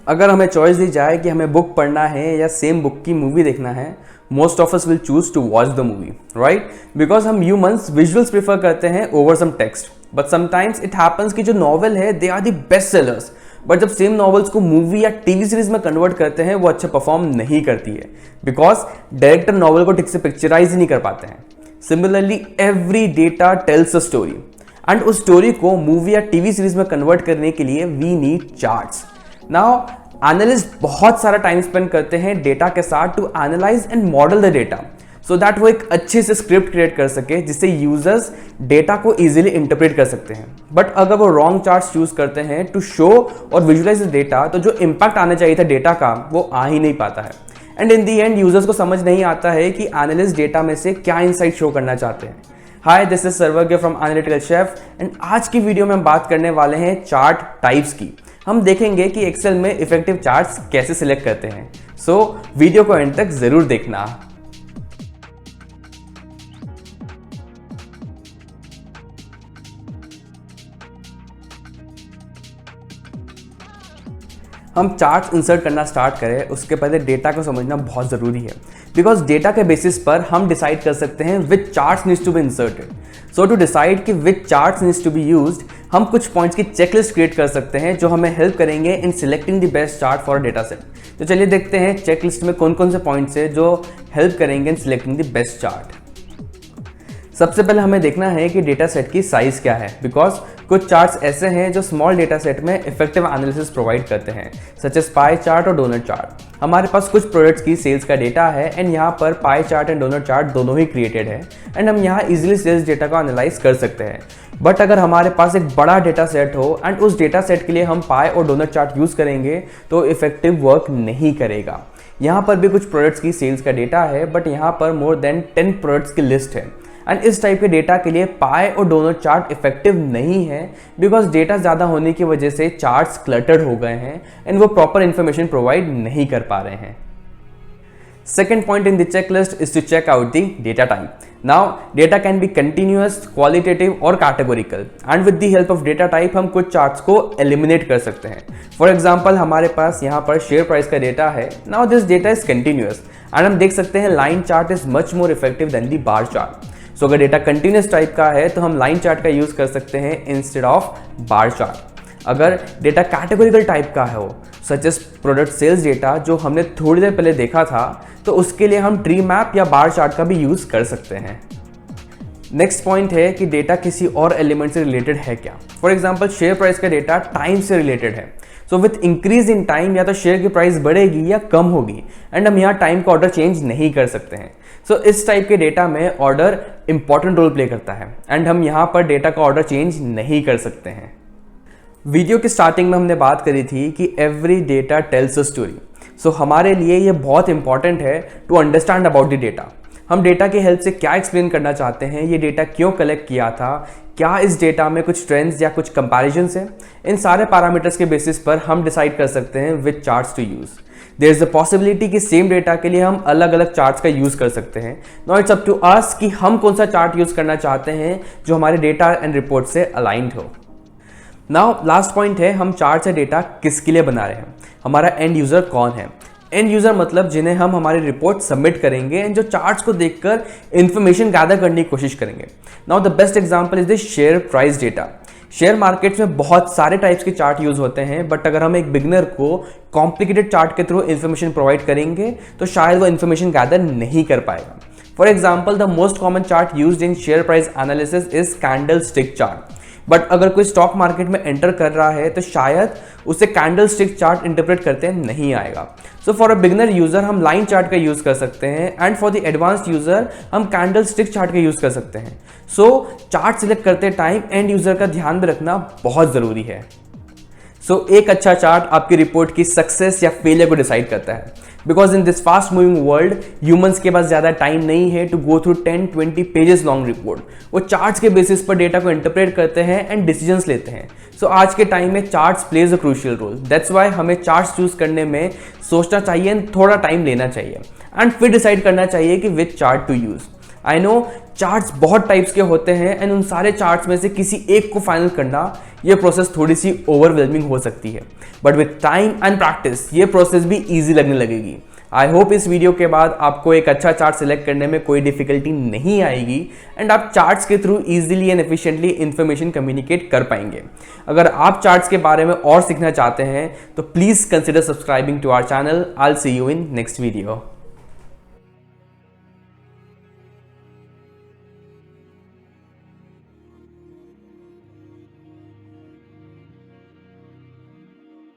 अगर हमें चॉइस दी जाए कि हमें बुक पढ़ना है या सेम बुक की मूवी देखना है, most of us will choose to watch the movie, right? Because हम ह्यूमंस विजुअल्स प्रेफर करते हैं over some text. But sometimes it happens कि जो नॉवल है they are the best sellers, but जब सेम नॉवेल्स को मूवी या TV series में कन्वर्ट करते हैं वो अच्छा परफॉर्म नहीं करती है, बिकॉज डायरेक्टर नॉवल को ठीक से पिक्चराइज ही नहीं कर पाते हैं। Similarly every data tells a story, and उस स्टोरी को मूवी या टीवी सीरीज में कन्वर्ट करने के लिए we need charts. Now analyst बहुत सारा टाइम स्पेंड करते हैं डेटा के साथ to analyse and model the data, so that वो एक अच्छे से स्क्रिप्ट क्रिएट कर सके जिससे यूजर्स डेटा को इजीली इंटरप्रेट कर सकते हैं। बट अगर वो रॉन्ग चार्ट्स चूज करते हैं टू शो और विजुअलाइज द डेटा, तो जो इम्पैक्ट आना चाहिए था डेटा का वो आ ही नहीं पाता है, and in the and users को समझ नहीं आता है कि एनालिस्ट डेटा में से क्या इनसाइट शो करना चाहते हैं। हाय, दिस इज सर्वज्ञ फ्रॉम एनालिटिकल शेफ, एंड आज की वीडियो में हम बात करने वाले हैं चार्ट टाइप्स की। हम देखेंगे कि एक्सेल में इफेक्टिव चार्ट्स कैसे सिलेक्ट करते हैं। सो वीडियो को एंड तक जरूर देखना। हम चार्ट्स इंसर्ट करना स्टार्ट करें उसके पहले डेटा को समझना बहुत ज़रूरी है, बिकॉज डेटा के बेसिस पर हम डिसाइड कर सकते हैं which charts needs to be inserted. So to decide कि which charts needs to be used, हम कुछ पॉइंट्स की चेकलिस्ट क्रिएट कर सकते हैं जो हमें हेल्प करेंगे in selecting the best chart for data set. तो चलिए देखते हैं चेकलिस्ट में कौन कौन से पॉइंट्स है जो हेल्प करेंगे in selecting the best chart. सबसे पहले हमें देखना है कि डेटा सेट की साइज क्या है, बिकॉज कुछ चार्ट्स ऐसे हैं जो स्मॉल डेटा सेट में इफेक्टिव एनालिसिस प्रोवाइड करते हैं, सच एज पाई चार्ट और डोनट चार्ट। हमारे पास कुछ प्रोडक्ट्स की सेल्स का डेटा है एंड यहाँ पर pie chart and donut chart दोनों ही क्रिएटेड है, एंड हम यहाँ इजीली सेल्स डेटा को एनालाइज कर सकते हैं। बट अगर हमारे पास एक बड़ा डेटा सेट हो एंड उस डेटा सेट के लिए हम पाई और डोनट चार्ट यूज करेंगे तो इफेक्टिव वर्क नहीं करेगा। यहाँ पर भी कुछ प्रोडक्ट्स की सेल्स का डेटा है, बट यहाँ पर मोर देन 10 प्रोडक्ट्स की लिस्ट है, एंड इस टाइप के डेटा के लिए पाई और डोनट चार्ट इफेक्टिव नहीं है, बिकॉज डेटा ज़्यादा होने की वजह से चार्ट्स क्लटर्ड हो गए हैं एंड वो प्रॉपर इन्फॉर्मेशन प्रोवाइड नहीं कर पा रहे हैं। Second point in the checklist is to check out the data type. Now, data can be continuous, qualitative और categorical. And with the help of data type हम कुछ charts को eliminate कर सकते हैं। For example, हमारे पास यहाँ पर share price का data है। Now this data is continuous. And हम देख सकते हैं line chart is much more effective than the bar chart. So अगर data continuous type का है तो हम line chart का use कर सकते हैं instead of bar chart. अगर डेटा कैटेगोरिकल टाइप का है हो, such as product sales data जो हमने थोड़ी देर पहले देखा था, तो उसके लिए हम ट्री मैप या बार चार्ट का भी यूज़ कर सकते हैं। नेक्स्ट पॉइंट है कि डेटा किसी और एलिमेंट से रिलेटेड है क्या। फॉर एग्जांपल शेयर प्राइस का डेटा टाइम से रिलेटेड है, so with increase in time या तो शेयर की प्राइस बढ़ेगी या कम होगी, एंड हम यहाँ टाइम का ऑर्डर चेंज नहीं कर सकते हैं। सो इस टाइप के डेटा में ऑर्डर इंपॉर्टेंट रोल प्ले करता है, एंड हम यहाँ पर डेटा का ऑर्डर चेंज नहीं कर सकते हैं। वीडियो की स्टार्टिंग में हमने बात करी थी कि every data tells a story. So हमारे लिए ये बहुत इंपॉर्टेंट है to understand about the data. हम डेटा की हेल्प से क्या एक्सप्लेन करना चाहते हैं, ये डेटा क्यों कलेक्ट किया था, क्या इस डेटा में कुछ ट्रेंड्स या कुछ कंपैरिजन्स है। इन सारे पैरामीटर्स के बेसिस पर हम डिसाइड कर सकते हैं which charts to use. There is a possibility कि सेम डेटा के लिए हम अलग अलग चार्ट्स का यूज़ कर सकते हैं। Now it's up to us कि हम कौन सा चार्ट यूज़ करना चाहते हैं जो हमारे डेटा एंड रिपोर्ट से अलाइंड हो। नाउ लास्ट पॉइंट है, हम चार्ट से डेटा किसके लिए बना रहे हैं, हमारा एंड यूज़र कौन है। एंड यूज़र मतलब जिन्हें हम हमारी रिपोर्ट सबमिट करेंगे एंड जो चार्ट्स को देखकर इन्फॉर्मेशन गैदर करने की कोशिश करेंगे। Now the best example is the share price data. Share markets में बहुत सारे टाइप्स के चार्ट यूज होते हैं, बट अगर हम एक बिगनर को कॉम्प्लिकेटेड चार्ट के थ्रू इन्फॉर्मेशन प्रोवाइड करेंगे तो शायद वो इन्फॉर्मेशन गैदर नहीं कर पाएगा। For example, the most common chart use in share price analysis is candle stick chart. But अगर कोई स्टॉक मार्केट में एंटर कर रहा है तो शायद उसे कैंडल स्टिक चार्ट इंटरप्रेट करते नहीं आएगा। So for a beginner user हम लाइन चार्ट का यूज कर सकते हैं, and for the advanced user हम कैंडल स्टिक चार्ट का यूज कर सकते हैं। सो चार्ट सिलेक्ट करते टाइम एंड यूजर का ध्यान में रखना बहुत जरूरी है। सो एक अच्छा चार्ट आपकी रिपोर्ट की सक्सेस या फेलियर को डिसाइड करता है, because in this fast moving world humans के पास ज़्यादा टाइम नहीं है to go through 10-20 pages long report. वो चार्ट्स के बेसिस पर डेटा को इंटरप्रेट करते हैं एंड डिसीजंस लेते हैं। सो आज के टाइम में charts plays a crucial role. That's why हमें चार्ट्स चूज करने में सोचना चाहिए एंड थोड़ा टाइम लेना चाहिए, एंड फिर डिसाइड करना चाहिए कि which chart to use. I know charts बहुत टाइप्स के होते हैं, एंड उन सारे चार्ट्स में से किसी एक को फाइनल करना ये प्रोसेस थोड़ी सी ओवरवेलमिंग हो सकती है, but with time and practice ये प्रोसेस भी ईजी लगने लगेगी। आई होप इस वीडियो के बाद आपको एक अच्छा चार्ट सिलेक्ट करने में कोई डिफिकल्टी नहीं आएगी एंड आप चार्ट्स के through easily and efficiently information communicate कर पाएंगे। अगर आप चार्ट्स के बारे में और सीखना चाहते हैं तो please consider subscribing to our channel. I will see you in next video.